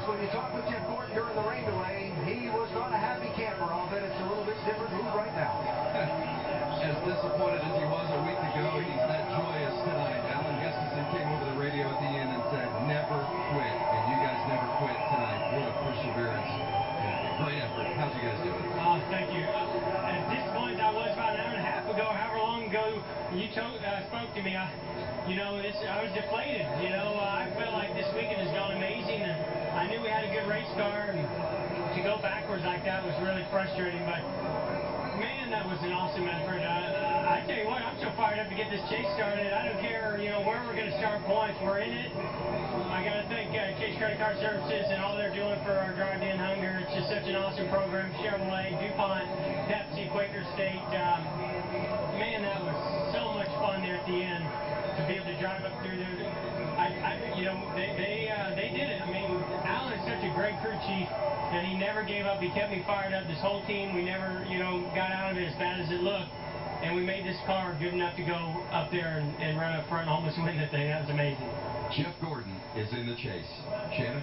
when you talk with Jeff Gordon during the rain delay, he was not a happy camper. I'll bet it's a little bit different mood right now. As disappointed as he was a week ago, he's that joyous tonight. Alan Gustafson came over the radio at the end and said, never quit. And you guys never quit tonight. What a perseverance. Yeah, great effort. How'd you guys do it? Oh, thank you. As disappointed as I was about an hour and a half ago, however long ago you spoke to me, I was deflated. I felt like this weekend has gone amazing. I knew we had a good race car, and to go backwards like that was really frustrating. But man, that was an awesome effort. I tell you what, I'm so fired up to get this chase started. I don't care, where we're going to start points. We're in it. I got to thank Chase Credit Card Services and all they're doing for our Drive to End Hunger. It's just such an awesome program. Chevrolet, DuPont, Pepsi, Quaker State. Man, that was so much fun there at the end to be able to drive up through there. They did it. I mean, Alan is such a great crew chief that he never gave up. He kept me fired up. This whole team, we never, got out of it as bad as it looked. And we made this car good enough to go up there and run up front and almost win the thing. That was amazing. Jeff Gordon is in the chase. Shannon?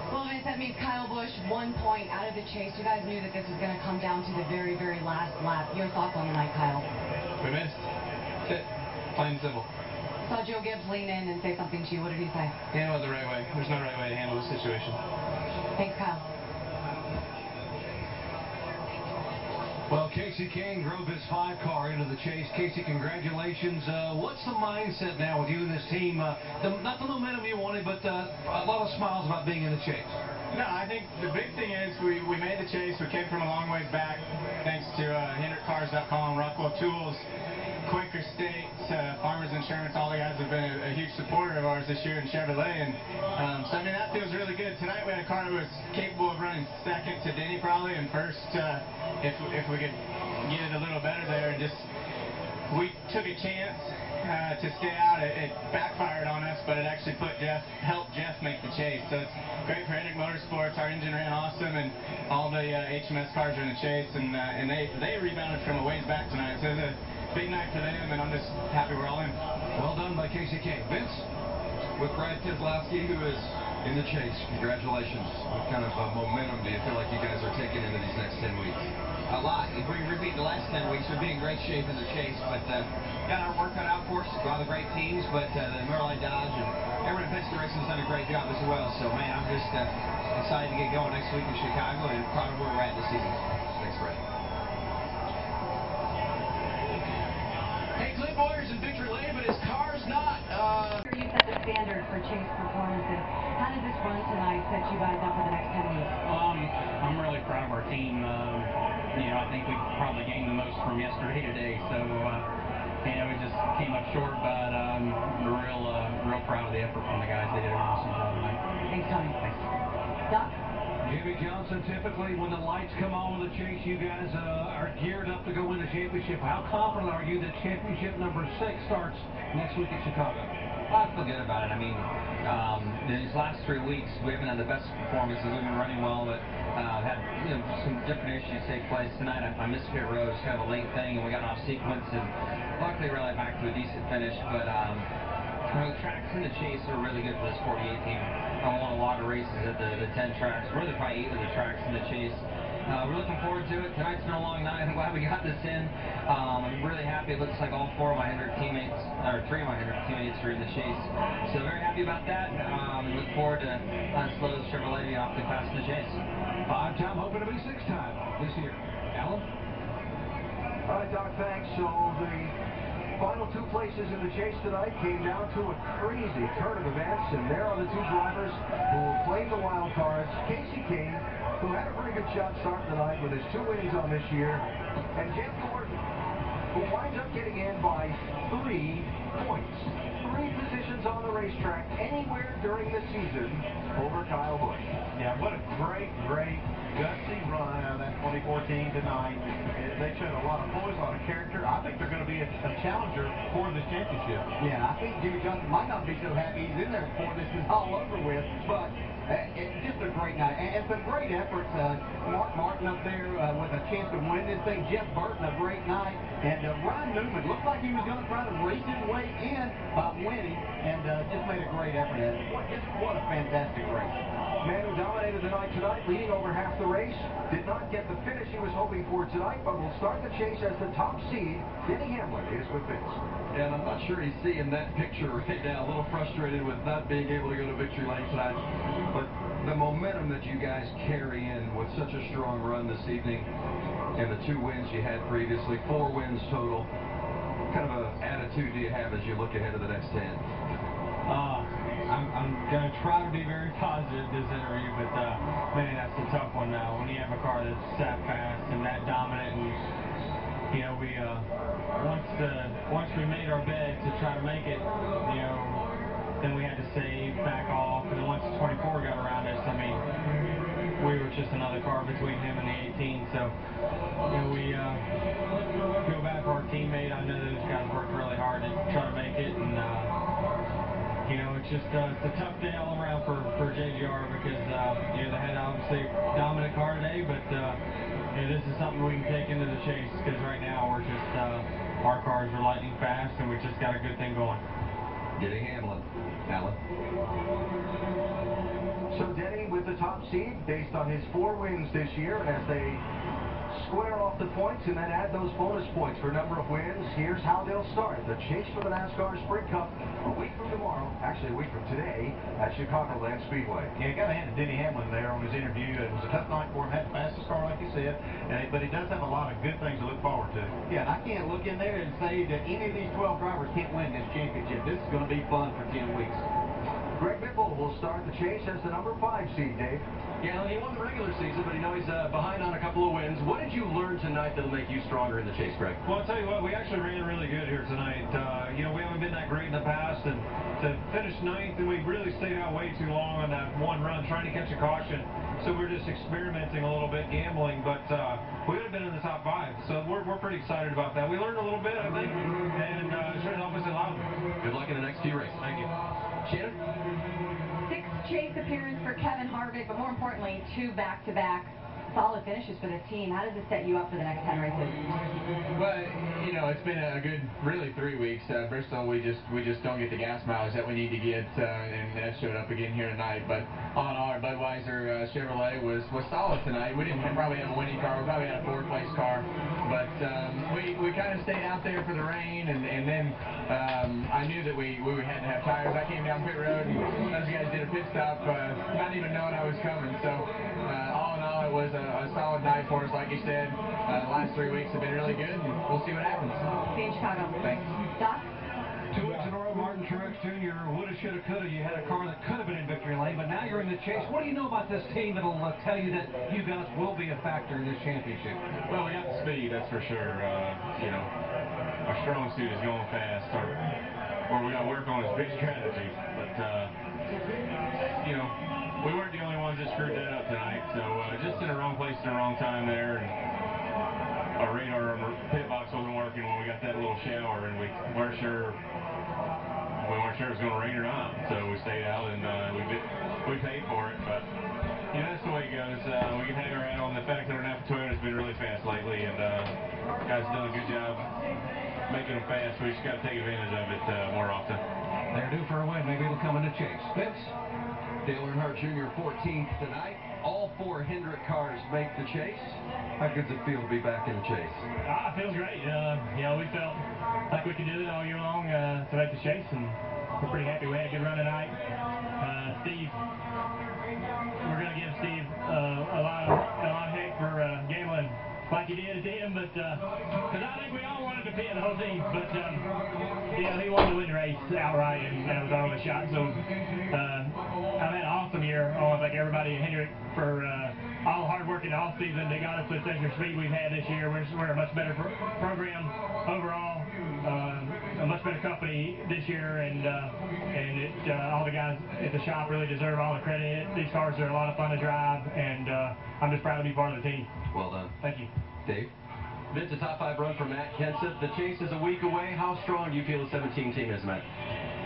Well, Vince, that means Kyle Busch 1 point out of the chase. You guys knew that this was going to come down to the very, very last lap. Your thoughts on the night, Kyle? We missed. That's it. Plain and simple. Saw Joe Gibbs lean in and say something to you. What did he say? Handle it the right way. There's no right way to handle the situation. Thanks, Kyle. Well, Kasey Kahne drove his 5-car into the chase. Kasey, congratulations. What's the mindset now with you and this team? Not the momentum you wanted, but a lot of smiles about being in the chase. No, I think the big thing is we made the chase. We came from a long ways back, thanks to HendrickCars.com, Rockwell Tools, Quaker State, Farmers Insurance. All the guys have been a huge supporter of ours this year in Chevrolet, and so I mean that feels really good. Tonight we had a car that was capable of running second to Denny probably, and first if we could get it a little better there, and just we took a chance to stay out. It backfired on us, but it actually helped Jeff make the chase. So it's great for Hendrick Motorsports. Our engine ran awesome, and all the HMS cars are in the chase, and they rebounded from a ways back tonight. So it was a big night for them, and I'm just happy we're all in. Well done by Kasey Kahne. Vince? With Brad Keselowski, who is in the chase, congratulations. What kind of momentum do you feel like you guys are taking into these next 10 weeks? A lot. If we repeat the last 10 weeks, we'd be in great shape in the chase, but got our work cut out for us. A lot of great teams, but the Merlin Dodge and everyone at Penske Racing has done a great job as well. So, man, I'm just excited to get going next week in Chicago and proud of where we're at this season. Thanks, Brad. Hey, Clint Bowyer's in victory lane, but his car's not. You set the standard for chase performances. How did this run tonight set you guys up for the next 10 weeks? I'm really proud of our team. I think we probably gained the most from yesterday today. So, we just came up short, but real proud of the effort from the guys. They did an awesome job tonight. Thanks, Tony. Thanks. Doc? Jimmie Johnson, typically when the lights come on with the chase, you guys are geared up to go win the championship. How confident are you that championship number 6 starts next week at Chicago? Well, I feel good about it. I mean, these last 3 weeks, we haven't had the best performances. We've been running well, but had some different issues take place. Tonight, I missed pit road. It was kind of a late thing, and we got off sequence, and luckily rallied back to a decent finish. But the tracks in the chase are really good for this 48 team. I won a lot of races at the 10 tracks, really probably 8 of the tracks in the chase. We're looking forward to it. Tonight's been a long night. I'm glad we got this in. I'm really happy. It looks like all 4 of my Hendrick teammates, or 3 of my Hendrick teammates are in the chase. So very happy about that, and look forward to Slowe's Chevrolet being awfully fast in the chase. 5-time, hoping to be 6-time this year. Alan? All right, Doc, thanks. So the final 2 places in the chase tonight came down to a crazy turn of events, and there are the 2 drivers who will claim the wild cards. Kasey Kahne, who had a pretty good shot starting tonight with his 2 wins on this year, and Jeff Gordon, who winds up getting in by 3 points. 3 positions on the racetrack anywhere during the season over Kyle Busch. Yeah, what a great, gutsy run out of that 2014 tonight. They showed a lot of poise, a lot of character. I think they're going to be a challenger for this championship. Yeah, I think Jimmie Johnson might not be so happy he's in there before this is all over with, but it's just a great night. And some great efforts. Mark Martin up there with a chance to win this thing. Jeff Burton, a great night. And Ryan Newman looked like he was going to try to race his way in by winning. And just made a great effort at it. What a fantastic race. Man who dominated the night tonight, leading over half the race, did not get the finish he was hoping for tonight, but will start the chase as the top seed. Denny Hamlin is with Vince. And I'm not sure he's seeing that picture right now. A little frustrated with not being able to go to victory lane tonight. But the momentum that you guys carry in with such a strong run this evening and the 2 wins you had previously, 4 wins total, what kind of an attitude do you have as you look ahead to the next 10? I'm going to try to be very positive this interview, but man, that's a tough one now. When you have a car that's that fast and that dominant, and you know, we once we made our bed to try to make it, you know, then we had to save, back off, and then once the 24 got around us, I mean, we were just another car between him and the 18. So, you know, we feel bad for our teammate. I know those guys worked really hard to try to make it, and you know, it's just it's a tough day all around for JGR because you know, they had obviously a dominant car today, but you know, this is something we can take into the chase because right now we're just our cars are lightning fast and we just got a good thing going. Denny Hamlin. Alan. So Denny with the top seed based on his 4 wins this year, and as they square off the points and then add those bonus points for number of wins, here's how they'll start the chase for the NASCAR Sprint Cup a week from tomorrow, actually a week from today, at Chicagoland Speedway. Yeah, got to hand it to Denny Hamlin there on his interview. It was a tough night for him, had the fastest car like you said, but he does have a lot of good things to look forward to. Yeah, and I can't look in there and say that any of these 12 drivers can't win this championship. This is going to be fun for 10 weeks. Greg Biffle will start the chase as the number 5 seed, Dave. Yeah, he won the regular season, but he's behind on a couple of wins. What did you learn tonight that'll make you stronger in the chase, Greg? Well, I'll tell you what, we actually ran really good here tonight. You know, we haven't been that great in the past, and to finish 9th, and we really stayed out way too long on that one run trying to catch a caution. So we're just experimenting a little bit, gambling, but we would have been in the top 5. So we're pretty excited about that. We learned a little bit, I think, and it should help us in Loudon. Good luck in the next few races. Thank you. Shannon? 6th chase appearance for Kevin Harvick, but more importantly, 2 back-to-back solid finishes for this team. How does this set you up for the next 10 races? Well, you know, it's been a good, really 3 weeks. Bristol, we just don't get the gas mileage that we need to get, and that showed up again here tonight. But all in all, our Budweiser Chevrolet was solid tonight. We didn't probably have a winning car. We probably had a 4th-place car, but we kind of stayed out there for the rain, and then I knew that we had to have tires. I came down pit road, and those guys did a pit stop, not even knowing I was coming. So all in all, it was a solid night for us, like you said. The last 3 weeks have been really good, and we'll see what happens. See you in Chicago. Thanks. Doc? 2 weeks in a row, Martin Truex Jr. woulda, shoulda, coulda. You had a car that could have been in victory lane, but now you're in the chase. What do you know about this team that'll tell you that you guys will be a factor in this championship? Well, we got the speed, that's for sure. You know, our strong suit is going fast. Where we got to work on is big strategy. But, you know, we weren't the only ones that screwed that up tonight. So just in the wrong place at the wrong time there. And our radar on the pit box wasn't working when we got that little shower, and we weren't sure it was going to rain or not. So we stayed out, and we paid for it. But you know, that's the way it goes. We can hang our hat on the fact that our Napa Toyota has been really fast lately, and guys have done a good job making them fast. We just got to take advantage of it more often. They're due for a win. Maybe it'll come in the chase. Vince? Dale Earnhardt Jr. 14th tonight. All 4 Hendrick cars make the chase. How good does it feel to be back in the chase? It feels great. You know, we felt like we could do it all year long to make the chase, and we're pretty happy. We had a good run tonight. Steve, we're going to give Steve a lot of heck for gambling like he did at the end, but because I think we all wanted to pit the whole team, but you know, he wanted to win the race outright, and that was our only shot. So I've had an awesome year. I want to thank everybody at Hendrick for all the hard work in the off season. They got us to the Station Speed we've had this year. We're a much better program overall, a much better company this year, and all the guys at the shop really deserve all the credit. These cars are a lot of fun to drive, and I'm just proud to be part of the team. Well done. Thank you. Dave? Vince, a top 5 run for Matt Kenseth. The chase is a week away. How strong do you feel the 17 team is, Matt?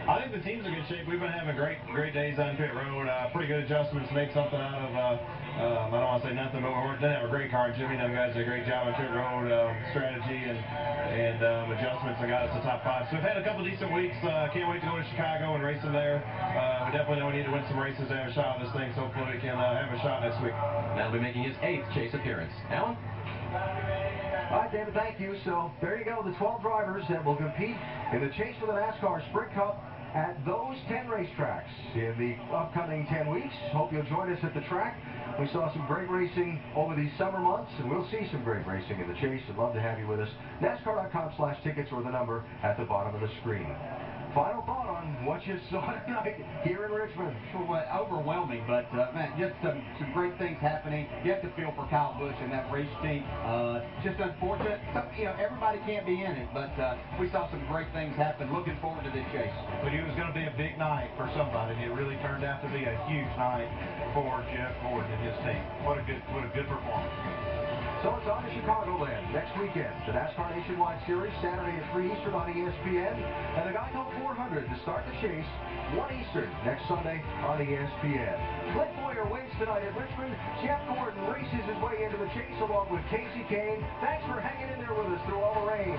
I think the team's in good shape. We've been having great days on pit road. Pretty good adjustments, made something out of, I don't want to say nothing, but we didn't have a great car. Jimmy and them guys did a great job on pit road strategy and adjustments and got us to top 5. So we've had a couple decent weeks. Can't wait to go to Chicago and race them there. We definitely know we need to win some races to have a shot at this thing, so hopefully we can have a shot next week. That'll be making his 8th Chase appearance. Alan? All right, David, thank you. So there you go, the 12 drivers that will compete in the Chase for the NASCAR Sprint Cup at those 10 racetracks in the upcoming 10 weeks. Hope you'll join us at the track. We saw some great racing over these summer months, and we'll see some great racing in the Chase. I'd love to have you with us. NASCAR.com/tickets or the number at the bottom of the screen. Final thought on what you saw tonight here in Richmond. Well, overwhelming, but man, just some great things happening. You have to feel for Kyle Busch and that race team. Just unfortunate. Everybody can't be in it, but we saw some great things happen. Looking forward to this Chase. We knew it was going to be a big night for somebody, and it really turned out to be a huge night for Jeff Gordon and his team. What a good performance. So it's on to Chicagoland next weekend. The NASCAR Nationwide Series, Saturday at 3 Eastern on ESPN. And the Geico 400 to start the Chase, 1 Eastern, next Sunday on ESPN. Clint Bowyer wins tonight at Richmond. Jeff Gordon races his way into the Chase along with Casey Kane. Thanks for hanging in there with us through all the rain.